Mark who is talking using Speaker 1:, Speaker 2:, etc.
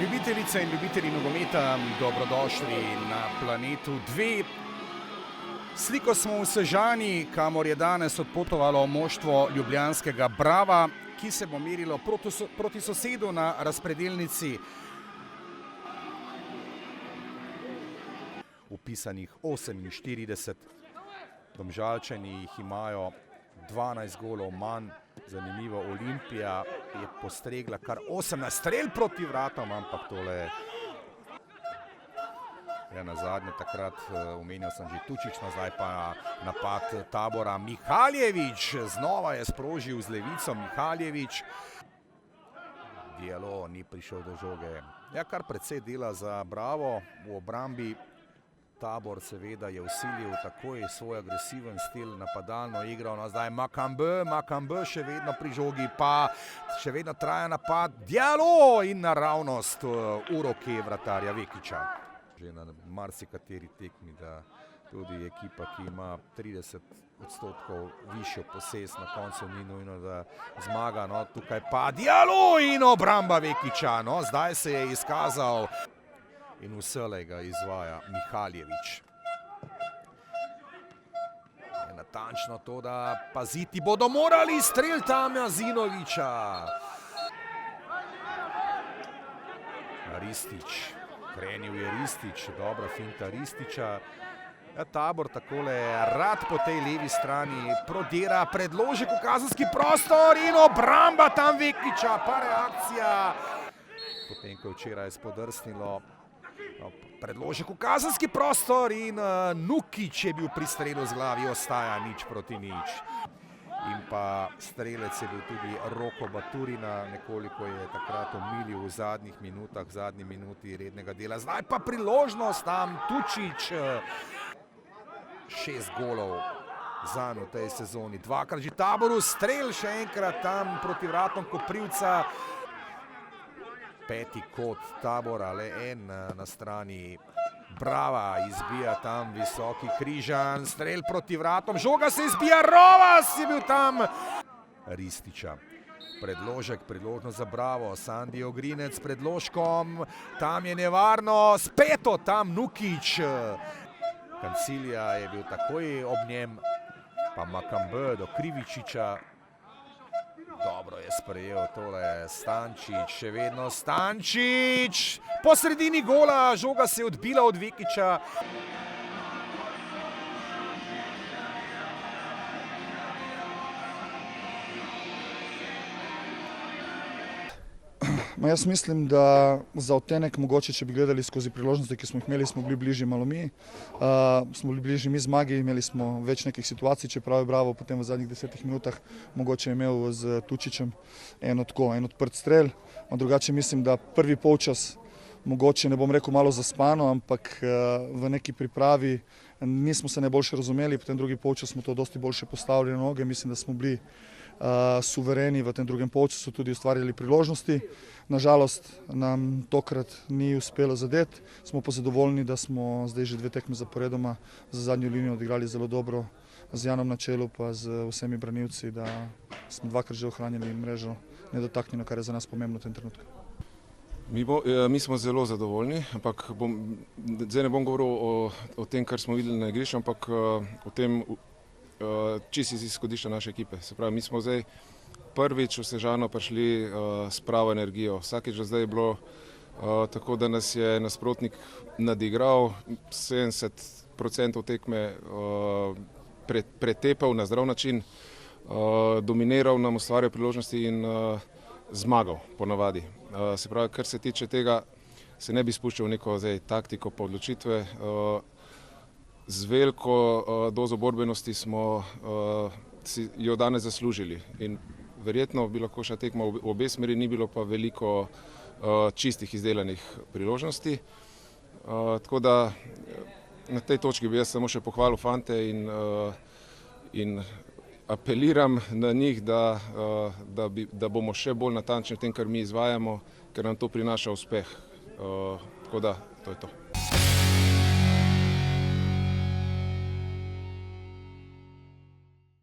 Speaker 1: Ljubitelice in ljubitelji nogometa, dobrodošli na Planetu 2. Sliko smo v Sežani, kamor je danes odpotovalo moštvo ljubljanskega Brava, ki se bo merilo proti sosedu na razpredelnici. Vpisanih 48, Domžalčani jih imajo 12 golov manj. Zanimivo, Olimpija je postregla kar 18 strel proti vratom, ampak tole je na zadnje takrat, omenjal sem že Tučić, zdaj pa napad Tabora. Mihaljević znova je sprožil z levico. Mihaljević. Dialo ni prišel do žoge. Ja, kar precej dela za Bravo v obrambi. Tabor seveda je vsilil takoj svoj agresiven stil, napadalno igral. No, zdaj Makambe še vedno pri žogi, pa še vedno traja napad. Dialo in naravnost v roke vratarja Vekića. Že na marsikateri tekmi, da tudi ekipa, ki ima 30% višjo posest, na koncu ni nujno, da zmaga. No, tukaj pa Dialo in obramba Vekića. No, zdaj se je izkazal in vselej ga izvaja Mihaljević. Je natančno to, da paziti bodo morali strel Tamjazinovića. Ristić, krenil je Ristić, dobra finta Ristića. Ja, Tabor takole rad po tej levi strani prodira, predložek v kazenski prostor in obramba tam Vekića, pa reakcija. Potem, ko je včeraj spodrsnilo, predložek v kazenski prostor in Nukić je bil pri strelu z glavi, ostaja 0:0. In pa strelec je bil tudi Roko Baturina, nekoliko je takrat omilil v zadnjih minutah, v zadnji minuti rednega dela. Zdaj pa priložnost tam, Tučić. 6 golov zanj v tej sezoni, dvakrat že Taboru, strel še enkrat tam proti vratom Koprivca. Peti kot Tabora, le en na strani Brava, izbija tam visoki Križan, strel proti vratom, žoga se izbija, Rovas je bil tam. Ristića, predložek, priložnost za Bravo, Sandi Ogrinec s predložkom, tam je nevarno, speto tam Nukić. Kancilija je bil takoj ob njem, pa Makambe do Krivičića. Dobro je sprejel tole Stančić, še vedno Stančić. Po sredini gola, žoga se je odbila od Vekića.
Speaker 2: Jaz mislim, da za odtenek mogoče, če bi gledali skozi priložnosti, ki smo jih imeli, smo bili bližji malo mi. Smo bili bližji mi zmagi, imeli smo več nekih situacij, čeprav je Bravo potem v zadnjih 10 minutah mogoče imel z Tučićem en odprt strel. Drugače mislim, da prvi polčas mogoče, ne bom rekel malo zaspano, ampak v neki pripravi nismo se najboljše razumeli, potem drugi polčas smo to dosti boljše postavili na noge, mislim, da smo bili suvereni v tem drugem polčasu, tudi ustvarjali priložnosti. Nažalost nam tokrat ni uspelo zadeti, smo pa zadovoljni, da smo zdaj že 2 tekme zaporedoma za zadnjo linijo odigrali zelo dobro, z Janom na čelu pa z vsemi branilci, da smo 2-krat že ohranjali mrežo nedotaknjeno, kar je za nas pomembno v tem trenutku.
Speaker 3: Mi smo zelo zadovoljni, ampak zdaj ne bom govoril o tem, kar smo videli na igrišču, ampak o tem čisto iz izhodišča naše ekipe. Se pravi, mi smo zdaj prvič v Sežano prišli s pravo energijo. Vsakič do zdaj je bilo tako, da nas je nasprotnik nadigral, 70% tekme pretepal na zdrav način, dominiral nam, ustvarjal priložnosti in zmagal ponavadi. Se pravi, kar se tiče tega, se ne bi spuščal v neko zdaj taktiko pa odločitve. Z veliko dozo borbenosti smo si jo danes zaslužili in verjetno bi lahko šla tekma v obe smeri, ni bilo pa veliko čistih izdelanih priložnosti. Tako da na tej točki bi jaz samo še pohvalil fante in apeliram na njih, da bomo še bolj natančni v tem, kar mi izvajamo, ker nam to prinaša uspeh. Tako da, to je to.